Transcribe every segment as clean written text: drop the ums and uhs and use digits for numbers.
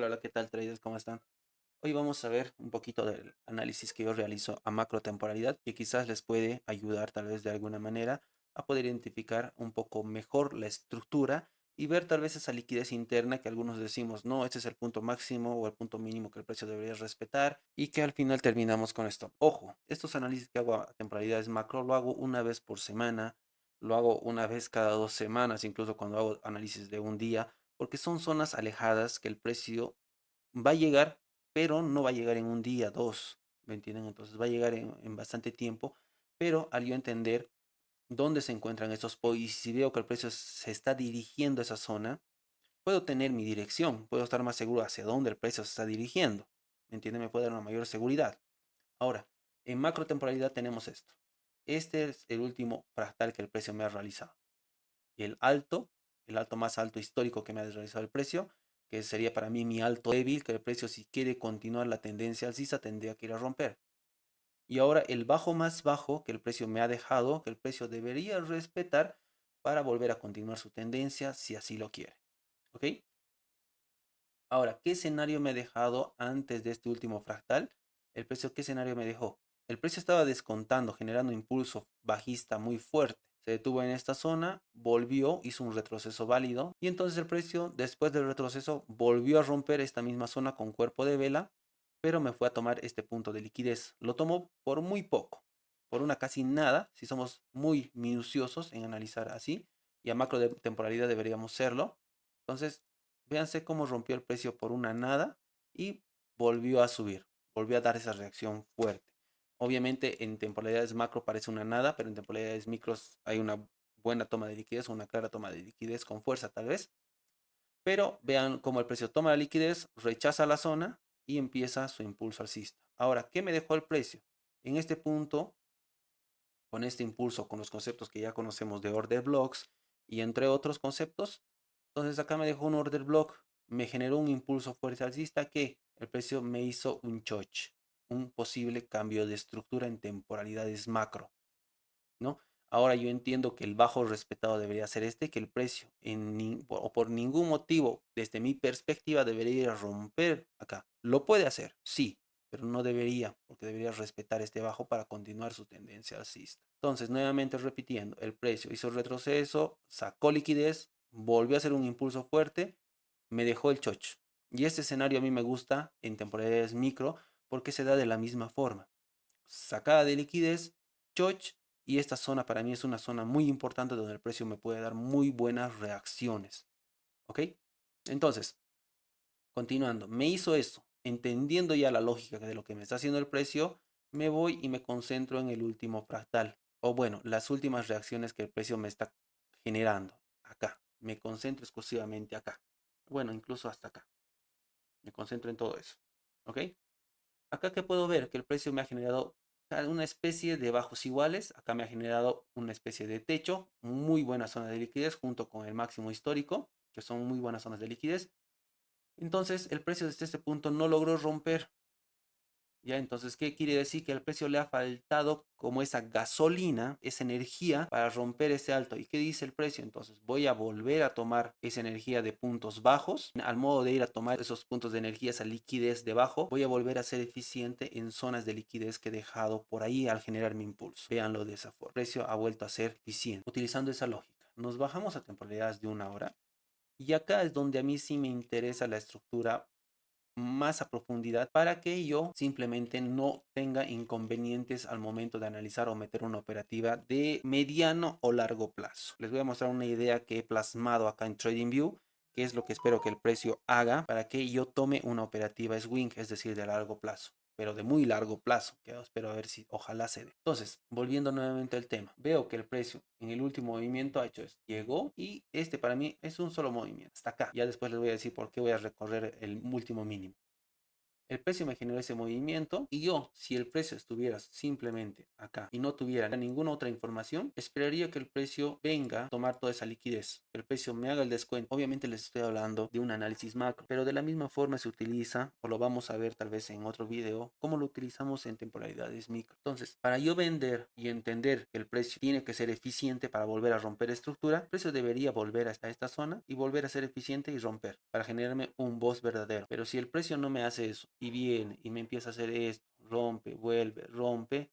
Hola, ¿qué tal, traders? ¿Cómo están? Hoy vamos a ver un poquito del análisis que yo realizo a macro temporalidad, que quizás les puede ayudar tal vez de alguna manera a poder identificar un poco mejor la estructura y ver tal vez esa liquidez interna que algunos decimos, no, este es el punto máximo o el punto mínimo que el precio debería respetar y que al final terminamos con esto. Ojo, estos análisis que hago a temporalidades macro lo hago una vez por semana, lo hago una vez cada 2 semanas, incluso cuando hago análisis de un día, porque son zonas alejadas que el precio va a llegar, pero no va a llegar en un día, dos, ¿me entienden? Entonces va a llegar en bastante tiempo, pero al yo entender dónde se encuentran estos y si veo que el precio se está dirigiendo a esa zona, puedo tener mi dirección, puedo estar más seguro hacia dónde el precio se está dirigiendo, ¿me entienden? Me puede dar una mayor seguridad. Ahora, en macro temporalidad tenemos esto. Este es el último fractal que el precio me ha realizado. El alto, el alto más alto histórico que me ha realizado el precio, que sería para mí mi alto débil, que el precio si quiere continuar la tendencia alcista tendría que ir a romper. Y ahora el bajo más bajo que el precio me ha dejado, que el precio debería respetar para volver a continuar su tendencia si así lo quiere. ¿Ok? Ahora, ¿qué escenario me ha dejado antes de este último fractal? El precio, ¿qué escenario me dejó? El precio estaba descontando, generando impulso bajista muy fuerte. Se detuvo en esta zona, volvió, hizo un retroceso válido y entonces el precio, después del retroceso, volvió a romper esta misma zona con cuerpo de vela, pero me fue a tomar este punto de liquidez. Lo tomó por muy poco, por una casi nada, si somos muy minuciosos en analizar así, y a macro de temporalidad deberíamos serlo. Entonces, véanse cómo rompió el precio por una nada y volvió a subir, volvió a dar esa reacción fuerte. Obviamente en temporalidades macro parece una nada, pero en temporalidades micros hay una buena toma de liquidez, una clara toma de liquidez con fuerza tal vez. Pero vean cómo el precio toma la liquidez, rechaza la zona y empieza su impulso alcista. Ahora, ¿qué me dejó el precio? En este punto, con este impulso, con los conceptos que ya conocemos de order blocks y entre otros conceptos, entonces acá me dejó un order block, me generó un impulso fuerte alcista que el precio me hizo un choch, un posible cambio de estructura en temporalidades macro, ¿no? Ahora yo entiendo que el bajo respetado debería ser este, que el precio o por ningún motivo, desde mi perspectiva, debería ir a romper acá. Lo puede hacer, sí, pero no debería, porque debería respetar este bajo para continuar su tendencia alcista. Entonces, nuevamente repitiendo, el precio hizo retroceso, sacó liquidez, volvió a hacer un impulso fuerte, me dejó el chocho. Y este escenario a mí me gusta en temporalidades micro porque se da de la misma forma. Sacada de liquidez, choch, y esta zona para mí es una zona muy importante donde el precio me puede dar muy buenas reacciones. ¿Ok? Entonces, continuando, me hizo eso. Entendiendo ya la lógica de lo que me está haciendo el precio, me voy y me concentro en el último fractal. O bueno, las últimas reacciones que el precio me está generando. Acá. Me concentro exclusivamente acá. Bueno, incluso hasta acá. Me concentro en todo eso. ¿Ok? Acá que puedo ver que el precio me ha generado una especie de bajos iguales. Acá me ha generado una especie de techo. Muy buena zona de liquidez junto con el máximo histórico, que son muy buenas zonas de liquidez. Entonces el precio desde este punto no logró romper. Ya, entonces, ¿qué quiere decir? Que al precio le ha faltado como esa gasolina, esa energía para romper ese alto. ¿Y qué dice el precio? Entonces, voy a volver a tomar esa energía de puntos bajos. Al modo de ir a tomar esos puntos de energía, esa liquidez debajo, voy a volver a ser eficiente en zonas de liquidez que he dejado por ahí al generar mi impulso. Véanlo de esa forma. El precio ha vuelto a ser eficiente. Utilizando esa lógica, nos bajamos a temporalidades de una hora. Y acá es donde a mí sí me interesa la estructura más a profundidad para que yo simplemente no tenga inconvenientes al momento de analizar o meter una operativa de mediano o largo plazo. Les voy a mostrar una idea que he plasmado acá en TradingView, que es lo que espero que el precio haga para que yo tome una operativa swing, es decir, de largo plazo, pero de muy largo plazo, que espero a ver si ojalá se dé. Entonces, volviendo nuevamente al tema, veo que el precio en el último movimiento ha hecho esto, llegó y este para mí es un solo movimiento, hasta acá. Ya después les voy a decir por qué voy a recorrer el último mínimo. El precio me generó ese movimiento y yo, si el precio estuviera simplemente acá y no tuviera ninguna otra información, esperaría que el precio venga a tomar toda esa liquidez, que el precio me haga el descuento. Obviamente les estoy hablando de un análisis macro, pero de la misma forma se utiliza, o lo vamos a ver tal vez en otro video, cómo lo utilizamos en temporalidades micro. Entonces, para yo vender y entender que el precio tiene que ser eficiente para volver a romper estructura, el precio debería volver hasta esta zona y volver a ser eficiente y romper para generarme un boss verdadero. Pero si el precio no me hace eso y viene y me empieza a hacer esto, rompe, vuelve, rompe,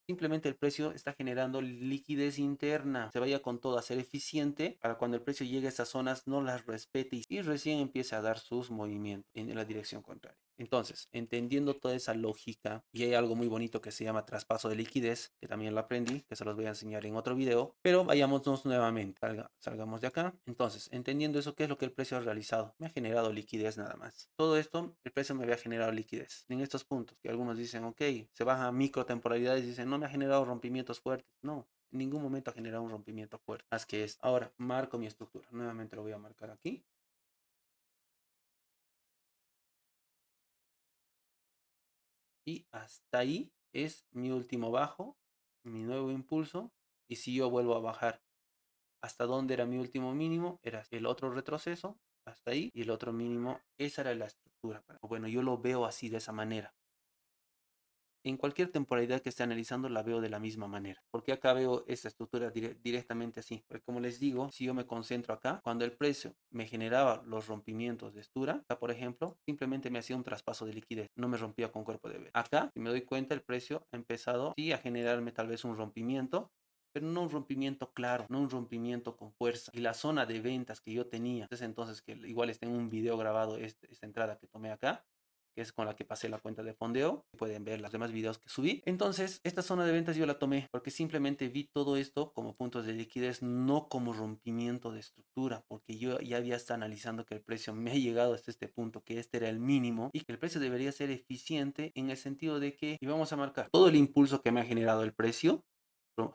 simplemente el precio está generando liquidez interna. Se vaya con todo a ser eficiente para cuando el precio llegue a estas zonas no las respete y recién empiece a dar sus movimientos en la dirección contraria. Entonces, entendiendo toda esa lógica, y hay algo muy bonito que se llama traspaso de liquidez, que también lo aprendí, que se los voy a enseñar en otro video, pero vayámonos nuevamente, salgamos de acá. Entonces, entendiendo eso, ¿qué es lo que el precio ha realizado? Me ha generado liquidez nada más. Todo esto, el precio me había generado liquidez. En estos puntos, que algunos dicen, ok, se baja a micro temporalidades y dicen, no me ha generado rompimientos fuertes. No, en ningún momento ha generado un rompimiento fuerte. Más que es. Ahora, marco mi estructura. Nuevamente lo voy a marcar aquí. Y hasta ahí es mi último bajo, mi nuevo impulso. Y si yo vuelvo a bajar hasta donde era mi último mínimo, era el otro retroceso, hasta ahí, y el otro mínimo, esa era la estructura. Bueno, yo lo veo así, de esa manera. En cualquier temporalidad que esté analizando la veo de la misma manera. Porque acá veo esta estructura directamente así. Porque como les digo, si yo me concentro acá, cuando el precio me generaba los rompimientos de estructura, acá por ejemplo, simplemente me hacía un traspaso de liquidez. No me rompía con cuerpo de vela. Acá, si me doy cuenta, el precio ha empezado sí a generarme tal vez un rompimiento, pero no un rompimiento claro, no un rompimiento con fuerza. Y la zona de ventas que yo tenía, entonces que igual está en un video grabado esta entrada que tomé acá, que es con la que pasé la cuenta de fondeo. Pueden ver los demás videos que subí. Entonces, esta zona de ventas yo la tomé porque simplemente vi todo esto como puntos de liquidez, no como rompimiento de estructura, porque yo ya había estado analizando que el precio me ha llegado hasta este punto, que este era el mínimo y que el precio debería ser eficiente en el sentido de que íbamos a marcar todo el impulso que me ha generado el precio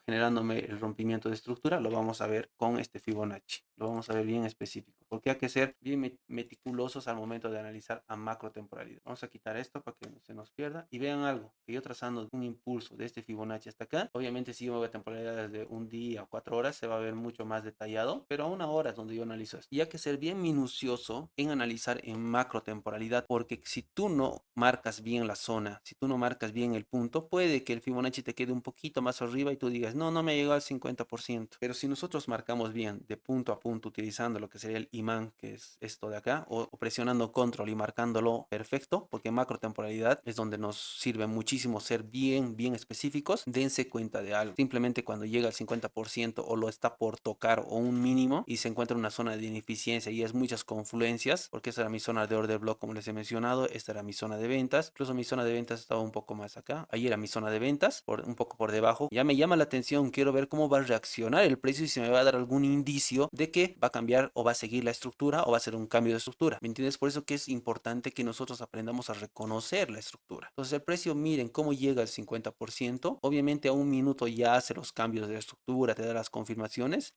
generándome el rompimiento de estructura, lo vamos a ver con este Fibonacci. Lo vamos a ver bien específico, porque hay que ser bien meticulosos al momento de analizar a macro temporalidad. Vamos a quitar esto para que no se nos pierda. Y vean algo, que yo trazando un impulso de este Fibonacci hasta acá, obviamente si yo me voy a temporalidades de un día o 4 horas, se va a ver mucho más detallado, pero a 1 hora es donde yo analizo esto. Y hay que ser bien minucioso en analizar en macro temporalidad, porque si tú no marcas bien la zona, si tú no marcas bien el punto, puede que el Fibonacci te quede un poquito más arriba y tú digas, no, no me ha llegado al 50%. Pero si nosotros marcamos bien de punto a punto utilizando lo que sería el imán, que es esto de acá, o presionando control y marcándolo perfecto, porque macro temporalidad es donde nos sirve muchísimo ser bien específicos, dense cuenta de algo. Simplemente cuando llega al 50% o lo está por tocar o un mínimo y se encuentra en una zona de ineficiencia y es muchas confluencias, porque esa era mi zona de order block como les he mencionado, esta era mi zona de ventas, incluso mi zona de ventas estaba un poco más acá, ahí era mi zona de ventas, un poco por debajo, ya me llama la atención, quiero ver cómo va a reaccionar el precio y si me va a dar algún indicio de que va a cambiar o va a seguir la estructura o va a ser un cambio de estructura, ¿me entiendes? Por eso que es importante que nosotros aprendamos a reconocer la estructura. Entonces el precio, miren cómo llega al 50%, obviamente a un minuto ya hace los cambios de estructura, te da las confirmaciones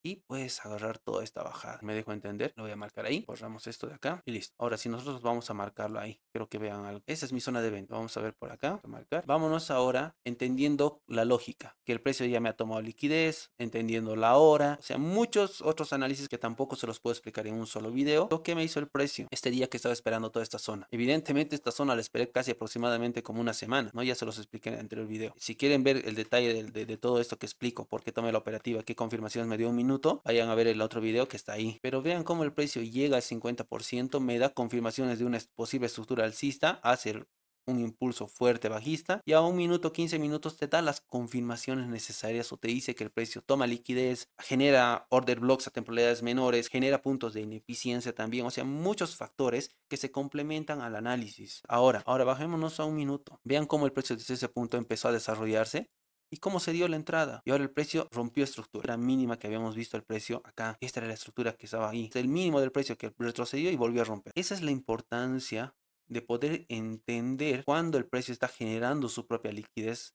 y puedes agarrar toda esta bajada. Me dejo entender, lo voy a marcar ahí, borramos esto de acá y listo. Ahora si nosotros vamos a marcarlo ahí, quiero que vean algo. Esa es mi zona de venta, vamos a ver por acá, a marcar. Vámonos ahora entendiendo la lógica, que el precio ya me ha tomado liquidez, entendiendo la hora, o sea, muchos otros análisis que tampoco se los puedo explicar en un solo video. ¿Qué me hizo el precio? Este día que estaba esperando toda esta zona. Evidentemente esta zona la esperé casi aproximadamente como una semana, ¿no? Ya se los expliqué en el anterior video. Si quieren ver el detalle de todo esto que explico, por qué tomé la operativa, qué confirmaciones me dio un minuto, vayan a ver el otro video que está ahí. Pero vean cómo el precio llega al 50%, me da confirmaciones de una posible estructura alcista, hace un impulso fuerte bajista y a 1 minuto, 15 minutos te da las confirmaciones necesarias o te dice que el precio toma liquidez, genera order blocks a temporalidades menores, genera puntos de ineficiencia también, o sea, muchos factores que se complementan al análisis. Ahora bajémonos a 1 minuto. Vean cómo el precio desde ese punto empezó a desarrollarse. ¿Y cómo se dio la entrada? Y ahora el precio rompió estructura. La mínima que habíamos visto el precio acá. Esta era la estructura que estaba ahí. Es el mínimo del precio que retrocedió y volvió a romper. Esa es la importancia de poder entender cuándo el precio está generando su propia liquidez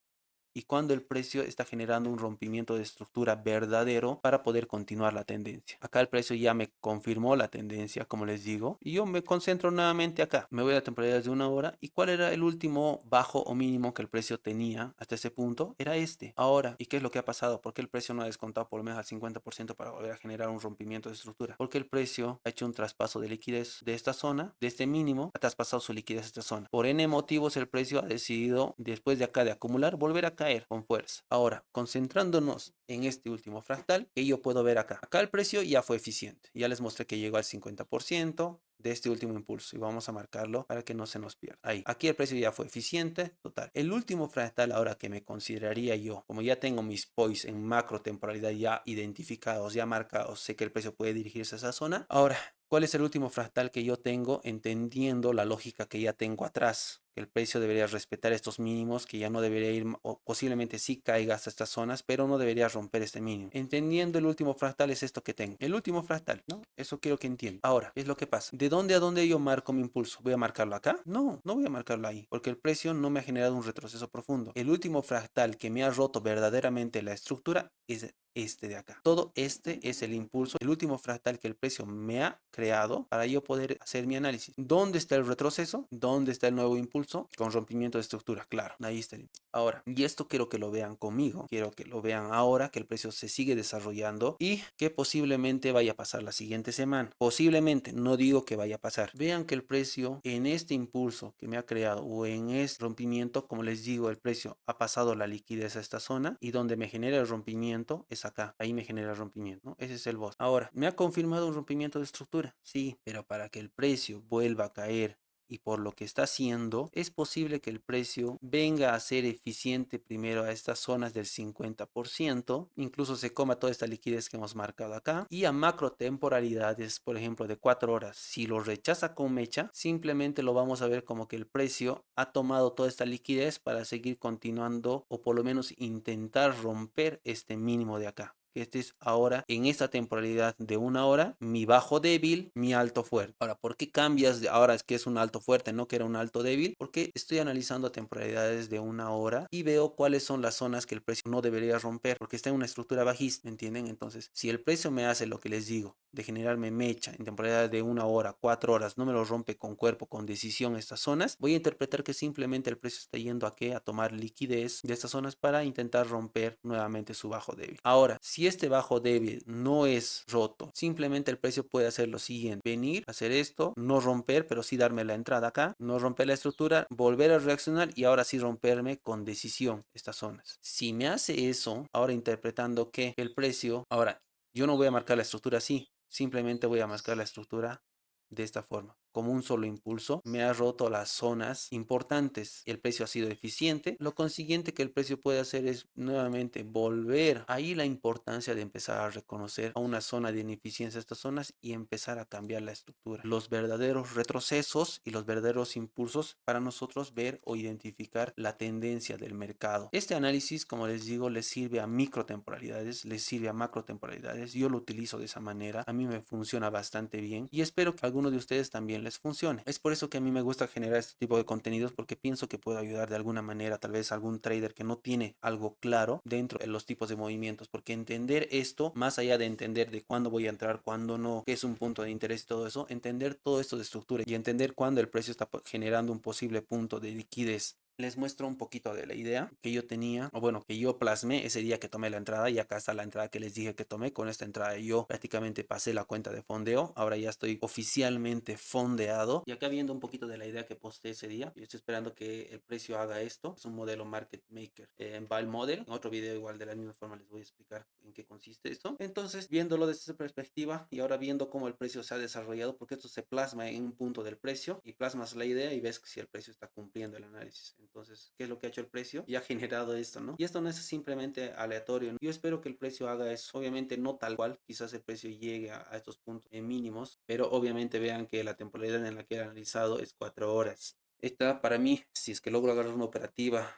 y cuando el precio está generando un rompimiento de estructura verdadero para poder continuar la tendencia. Acá el precio ya me confirmó la tendencia, como les digo, y yo me concentro nuevamente acá. Me voy a la temporalidad de una hora. ¿Y cuál era el último bajo o mínimo que el precio tenía hasta ese punto? Era este. Ahora, ¿y qué es lo que ha pasado? ¿Por qué el precio no ha descontado por lo menos al 50% para volver a generar un rompimiento de estructura? Porque el precio ha hecho un traspaso de liquidez de esta zona, de este mínimo, ha traspasado su liquidez a esta zona. Por N motivos, el precio ha decidido, después de acá de acumular, volver a caer con fuerza. Ahora, concentrándonos en este último fractal, que yo puedo ver acá. Acá el precio ya fue eficiente. Ya les mostré que llegó al 50% de este último impulso y vamos a marcarlo para que no se nos pierda. Ahí, aquí el precio ya fue eficiente, total. El último fractal ahora que me consideraría yo, como ya tengo mis POIs en macro temporalidad ya identificados, ya marcados, sé que el precio puede dirigirse a esa zona. Ahora, ¿cuál es el último fractal que yo tengo entendiendo la lógica que ya tengo atrás? Que el precio debería respetar estos mínimos, que ya no debería ir, o posiblemente sí caiga hasta estas zonas, pero no debería romper este mínimo. Entendiendo el último fractal es esto que tengo. El último fractal, ¿no? Eso quiero que entiendan. Ahora, ¿qué es lo que pasa? ¿De dónde a dónde yo marco mi impulso? ¿Voy a marcarlo acá? No, no voy a marcarlo ahí, porque el precio no me ha generado un retroceso profundo. El último fractal que me ha roto verdaderamente la estructura es este de acá. Todo este es el impulso, el último fractal que el precio me ha creado para yo poder hacer mi análisis. ¿Dónde está el retroceso? ¿Dónde está el nuevo impulso? Con rompimiento de estructura, claro, ahí está. Ahora, y esto quiero que lo vean conmigo, quiero que lo vean ahora que el precio se sigue desarrollando y que posiblemente vaya a pasar la siguiente semana. Posiblemente, no digo que vaya a pasar. Vean que el precio en este impulso que me ha creado o en este rompimiento, como les digo, el precio ha pasado la liquidez a esta zona y donde me genera el rompimiento es acá. Ahí me genera el rompimiento, ¿no? Ese es el boss. Ahora, ¿me ha confirmado un rompimiento de estructura? Sí, pero para que el precio vuelva a caer y por lo que está haciendo, es posible que el precio venga a ser eficiente primero a estas zonas del 50%, incluso se coma toda esta liquidez que hemos marcado acá, y a macro temporalidades, por ejemplo, de 4 horas. Si lo rechaza con mecha, simplemente lo vamos a ver como que el precio ha tomado toda esta liquidez para seguir continuando o por lo menos intentar romper este mínimo de acá. Este es ahora en esta temporalidad de una hora, mi bajo débil, mi alto fuerte. Ahora, ¿por qué cambias de ahora es que es un alto fuerte, no que era un alto débil? Porque estoy analizando temporalidades de una hora y veo cuáles son las zonas que el precio no debería romper, porque está en una estructura bajista, ¿me entienden? Entonces, si el precio me hace lo que les digo, de generarme mecha en temporalidad de una hora, 4 horas, no me lo rompe con cuerpo, con decisión estas zonas, voy a interpretar que simplemente el precio está yendo a qué, a tomar liquidez de estas zonas para intentar romper nuevamente su bajo débil. Ahora, si este bajo débil no es roto, simplemente el precio puede hacer lo siguiente: venir, hacer esto, no romper, pero sí darme la entrada acá, no romper la estructura, volver a reaccionar y ahora sí romperme con decisión estas zonas. Si me hace eso, ahora interpretando que el precio, ahora yo no voy a marcar la estructura así, simplemente voy a marcar la estructura de esta forma. Como un solo impulso, me ha roto las zonas importantes. El precio ha sido eficiente. Lo consiguiente que el precio puede hacer es nuevamente volver. Ahí la importancia de empezar a reconocer a una zona de ineficiencia estas zonas y empezar a cambiar la estructura. Los verdaderos retrocesos y los verdaderos impulsos para nosotros ver o identificar la tendencia del mercado. Este análisis, como les digo, les sirve a micro temporalidades, les sirve a macro temporalidades. Yo lo utilizo de esa manera. A mí me funciona bastante bien y espero que a alguno de ustedes también les funcione. Es por eso que a mí me gusta generar este tipo de contenidos, porque pienso que puedo ayudar de alguna manera tal vez a algún trader que no tiene algo claro dentro de los tipos de movimientos, porque entender esto, más allá de entender de cuándo voy a entrar, cuándo no, qué es un punto de interés y todo eso, entender todo esto de estructura y entender cuándo el precio está generando un posible punto de liquidez. Les muestro un poquito de la idea que yo tenía, o bueno, que yo plasmé ese día que tomé la entrada, y acá está la entrada que les dije que tomé. Con esta entrada yo prácticamente pasé la cuenta de fondeo, ahora ya estoy oficialmente fondeado. Y acá viendo un poquito de la idea que posté ese día, yo estoy esperando que el precio haga esto. Es un modelo market maker en buy model. En otro video igual de la misma forma les voy a explicar en qué consiste esto. Entonces, viéndolo desde esa perspectiva y ahora viendo cómo el precio se ha desarrollado, porque esto se plasma en un punto del precio y plasmas la idea y ves si el precio está cumpliendo el análisis. Entonces, ¿qué es lo que ha hecho el precio? Y ha generado esto, ¿no? Y esto no es simplemente aleatorio, ¿no? Yo espero que el precio haga eso. Obviamente no tal cual, quizás el precio llegue a estos puntos mínimos, pero obviamente vean que la temporalidad en la que he analizado es 4 horas. Esta para mí, si es que logro agarrar una operativa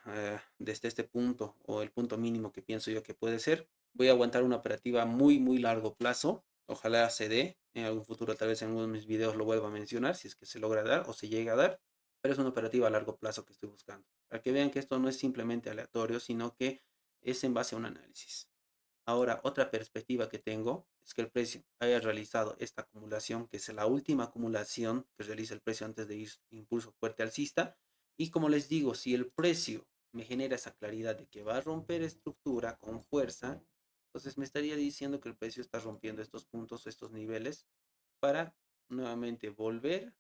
desde este punto o el punto mínimo que pienso yo que puede ser, voy a aguantar una operativa muy largo plazo. Ojalá se dé en algún futuro, tal vez en uno de mis videos lo vuelva a mencionar si es que se logra dar o se llega a dar, pero es una operativa a largo plazo que estoy buscando. para que vean que esto no es simplemente aleatorio, sino que es en base a un análisis. Ahora, otra perspectiva que tengo es que el precio haya realizado esta acumulación, que es la última acumulación que realiza el precio antes de ir impulso fuerte alcista. Y como les digo, si el precio me genera esa claridad de que va a romper estructura con fuerza, entonces me estaría diciendo que el precio está rompiendo estos puntos, estos niveles, para nuevamente volver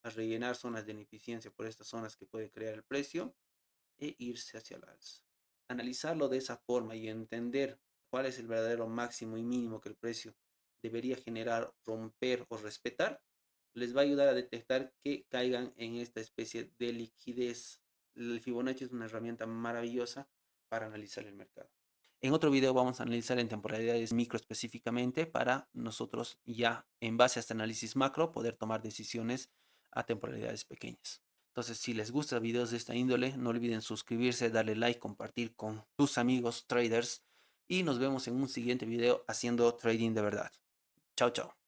a rellenar zonas de ineficiencia por estas zonas que puede crear el precio e irse hacia el alza. Analizarlo de esa forma y entender cuál es el verdadero máximo y mínimo que el precio debería generar, romper o respetar, les va a ayudar a detectar que caigan en esta especie de liquidez. El Fibonacci es una herramienta maravillosa para analizar el mercado. En otro video vamos a analizar en temporalidades micro específicamente para nosotros ya en base a este análisis macro poder tomar decisiones a temporalidades pequeñas. Entonces, si les gusta videos de esta índole, no olviden suscribirse, darle like, compartir con tus amigos traders y nos vemos en un siguiente video haciendo trading de verdad. Chao, chao.